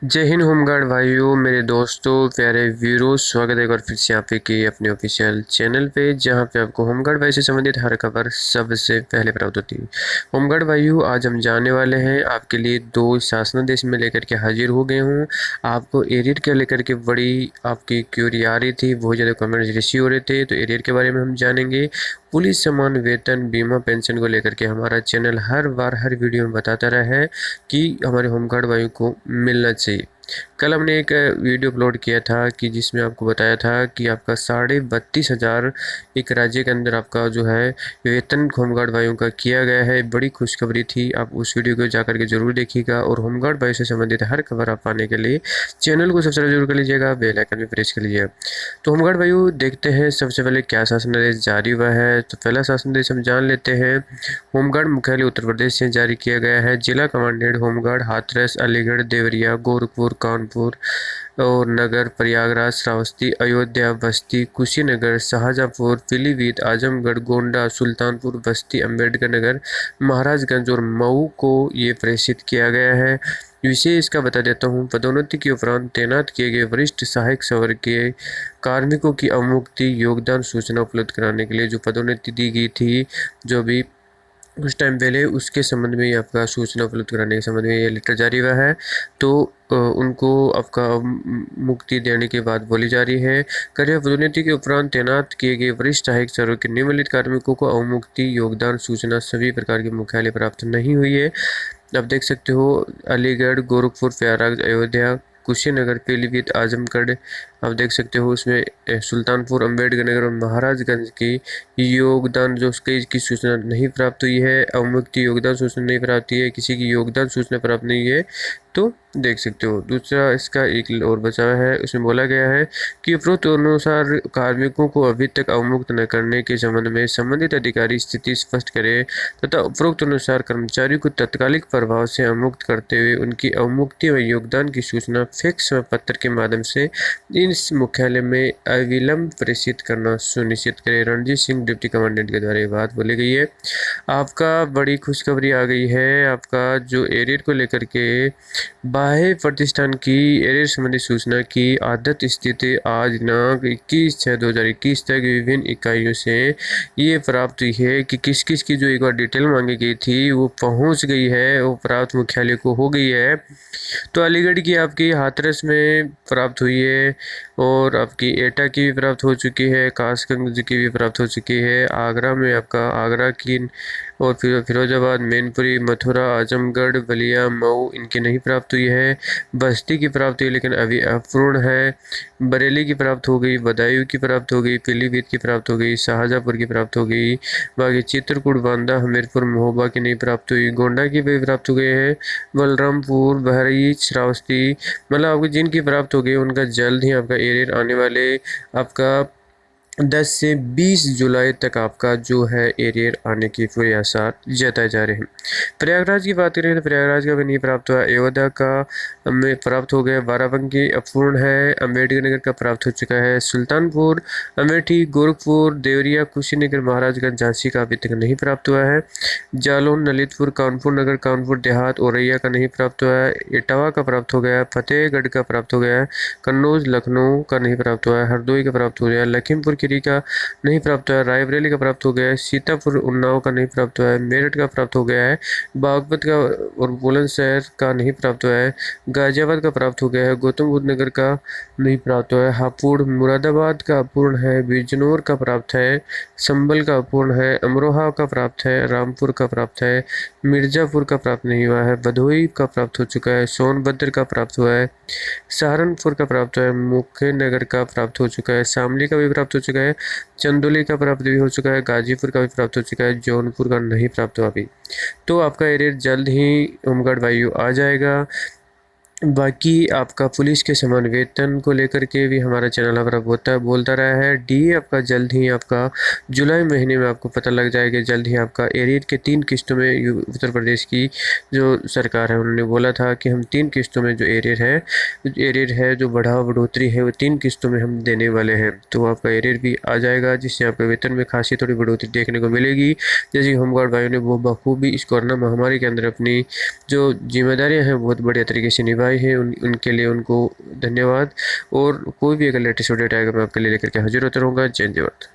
जय हिंद होमगार्ड भाइयों, मेरे दोस्तों, प्यारे वीरों, स्वागत है एक बार फिर से आप ही के अपने ऑफिशियल चैनल पे, जहां पे आपको होमगार्ड भाई से संबंधित हर खबर सबसे पहले प्राप्त होती है। होमगार्ड भाइयों, आज हम जानने वाले हैं आपके लिए दो शासनादेश में लेकर के हाजिर हो गए हूँ। आपको एरियर के लेकर के बड़ी आपकी क्यूरी आ रही थी, बहुत ज़्यादा कमेंट्स रिसीव हो रहे थे, तो एरियर के बारे में हम जानेंगे। पुलिस सम्मान वेतन बीमा पेंशन को लेकर के हमारा चैनल हर बार हर वीडियो में बताता रहा है कि हमारे होमगार्ड भाइयों को मिलना चाहिए। कल हमने एक वीडियो अपलोड किया था कि जिसमें आपको बताया था कि आपका 32,500 एक राज्य के अंदर आपका जो है वेतन होमगार्ड भाइयों का किया गया है। बड़ी खुशखबरी थी। आप उस वीडियो को जाकर के जरूर देखिएगा और होमगार्ड भाइयों से संबंधित हर खबर आप पाने के लिए चैनल को सब्सक्राइब जरूर कर लीजिएगा, बेल आइकन भी प्रेस कर लीजिएगा। तो होमगार्ड भाइयों, देखते हैं सबसे पहले क्या शासनादेश जारी हुआ है। तो पहला शासनादेश हम जान लेते हैं। होमगार्ड मुख्यालय उत्तर प्रदेश से जारी किया गया है। जिला कमांडेंट होमगार्ड हाथरस, अलीगढ़, देवरिया, गोरखपुर, कानपुर और नगर, प्रयागराज, श्रावस्ती, अयोध्या, बस्ती, कुशीनगर, शाहजहाँपुर, पीलीभीत, आजमगढ़, गोंडा, सुल्तानपुर, बस्ती, अम्बेडकर नगर, महाराजगंज और मऊ को ये प्रेषित किया गया है। विशेष इसका बता देता हूँ। पदोन्नति के उपरांत तैनात किए गए वरिष्ठ सहायक वर्गीय कार्मिकों की अवमुक्ति योगदान सूचना उपलब्ध कराने के लिए जो पदोन्नति दी गई थी, जो भी कुछ टाइम पहले, उसके संबंध में ही आपका सूचना उपलब्ध कराने के संबंध में ये लेटर जारी हुआ है। तो उनको आपका मुक्ति देने की बात बोली जा रही है। कार्य पदोन्नति के उपरांत तैनात किए गए वरिष्ठ सहायक सर्व के निम्नलिखित कार्मिकों को अवमुक्ति योगदान सूचना सभी प्रकार के मुख्यालय प्राप्त नहीं हुई है। आप देख सकते हो, अलीगढ़, गोरखपुर, प्रयागराज, अयोध्या, कुशीनगर, पीलीभीत, आजमगढ़, आप देख सकते हो उसमें सुल्तानपुर, अम्बेडकर नगर और महाराजगंज की योगदान जो उसकी की सूचना नहीं प्राप्त हुई है। अवमुक्ति योगदान सूचना नहीं प्राप्त हुई है, किसी की योगदान सूचना प्राप्त नहीं है, तो देख सकते हो। दूसरा इसका एक और बचा है, उसमें बोला गया है कि उपरोक्त अनुसार कार्मिकों को अभी तक अवमुक्त न करने के संबंध में संबंधित अधिकारी स्थिति स्पष्ट करे तथा उपरोक्त अनुसार कर्मचारियों को तत्कालिक प्रभाव से अवमुक्त करते हुए उनकी अवमुक्ति व योगदान की सूचना फैक्स व पत्र के माध्यम से इस मुख्यालय में अविलंब प्रेषित करना सुनिश्चित करे। रणजीत सिंह डिप्टी कमांडेंट के द्वारा ये बात बोली गई है। आपका बड़ी खुशखबरी आ गई है। आपका जो एरियर को लेकर के बाह्य प्रतिष्ठान की एरियर संबंधी सूचना की आदत स्थिति आज दिनांक 21/6/2021 तक विभिन्न इकाइयों से ये प्राप्त हुई है कि किस किस की जो एक बार डिटेल मांगी गई थी वो पहुंच गई है, वो प्राप्त मुख्यालय को हो गई है। तो अलीगढ़ की आपकी हाथरस में प्राप्त हुई है और आपकी एटा की भी प्राप्त हो चुकी है, कासगंज की भी प्राप्त हो चुकी है, आगरा में आपका आगरा की और फिर फिरोजाबाद, मैनपुरी, मथुरा, आजमगढ़, बलिया, मऊ इनकी नहीं प्राप्त हुई है। बस्ती की प्राप्त हुई लेकिन अभी अपूर्ण है। बरेली की प्राप्त हो गई, बदायूं की प्राप्त हो गई, पीलीभीत की प्राप्त हो गई, शाहजहाँपुर की प्राप्त हो गई, बाकी चित्रकूट, बांदा, हमीरपुर, महोबा की नहीं प्राप्त हुई, गोंडा की भी प्राप्त हो गए हैं, बलरामपुर, बहराइच, श्रावस्ती, मतलब आपको जिनकी प्राप्त हो गई उनका जल्द ही आपका एरियर आने वाले आपका 10 से 20 जुलाई तक आपका जो है एरियर आने की पूरे आसार जताए जा रहे हैं। प्रयागराज की बात करें तो प्रयागराज का भी नहीं प्राप्त हुआ। अयोध्या का में प्राप्त हो गया, बाराबंकी अपूर्ण है, अम्बेडकर नगर का प्राप्त हो चुका है, सुल्तानपुर, अमेठी, गोरखपुर, देवरिया, कुशीनगर, महाराजगंज, झांसी का अभी तक नहीं प्राप्त हुआ है। जालौन, ललितपुर, कानपुर नगर, कानपुर देहात, औरैया का नहीं प्राप्त हुआ है। इटावा का प्राप्त हो गया, फतेहगढ़ का प्राप्त हो गया, कन्नौज, लखनऊ का नहीं प्राप्त हुआ है, हरदोई का प्राप्त हो गया, लखीमपुर खीरी का नहीं प्राप्त हुआ है, रायबरेली का प्राप्त हो गया है, सीतापुर, उन्नाव का नहीं प्राप्त हुआ है, मेरठ का प्राप्त हो गया है, बागपत का और बुलंदशहर का नहीं प्राप्त हुआ है, गाजियाबाद का प्राप्त हो गया है, गौतम बुद्ध नगर का नहीं प्राप्त हुआ है, हापुड़, मुरादाबाद का अपूर्ण है, बिजनौर का प्राप्त है, संभल का अपूर्ण है, अमरोहा का प्राप्त है, रामपुर का प्राप्त है, मिर्जापुर का प्राप्त नहीं हुआ है, भदोही का प्राप्त हो चुका है, सोनभद्र का प्राप्त हुआ है, सहारनपुर का प्राप्त हुआ है, मुख्यनगर का प्राप्त हो चुका है, शामली का भी प्राप्त हो चुका है, चंदौली का प्राप्त भी हो चुका है, गाजीपुर का भी प्राप्त हो चुका है, जौनपुर का नहीं प्राप्त हुआ अभी। तो आपका एरियर जल्द ही होमगार्ड वायु आ जाएगा। बाकी आपका पुलिस के समान वेतन को लेकर के भी हमारा चैनल हमारा बोलता रहा है। डी आपका जल्द ही आपका जुलाई महीने में आपको पता लग जाएगा। जल्द ही आपका एरियर के 3 किस्तों में उत्तर प्रदेश की जो सरकार है उन्होंने बोला था कि हम 3 किस्तों में जो एरियर है जो बढ़ोतरी है वो 3 किस्तों में हम देने वाले हैं। तो आपका एरियर भी आ जाएगा जिससे आपके वेतन में खासी थोड़ी बढ़ोतरी देखने को मिलेगी। जैसे होमगार्ड भाइयों ने वो बखूबी इस कोरोना महामारी के अंदर अपनी जो जिम्मेदारियाँ हैं बहुत बढ़िया तरीके से निभा भाई हैं उनके लिए उनको धन्यवाद। और कोई भी अगर लेटेस्ट अपडेट आएगा मैं आपके लिए लेकर के हाजिर होता रहूँगा। जय हिंद जय भारत।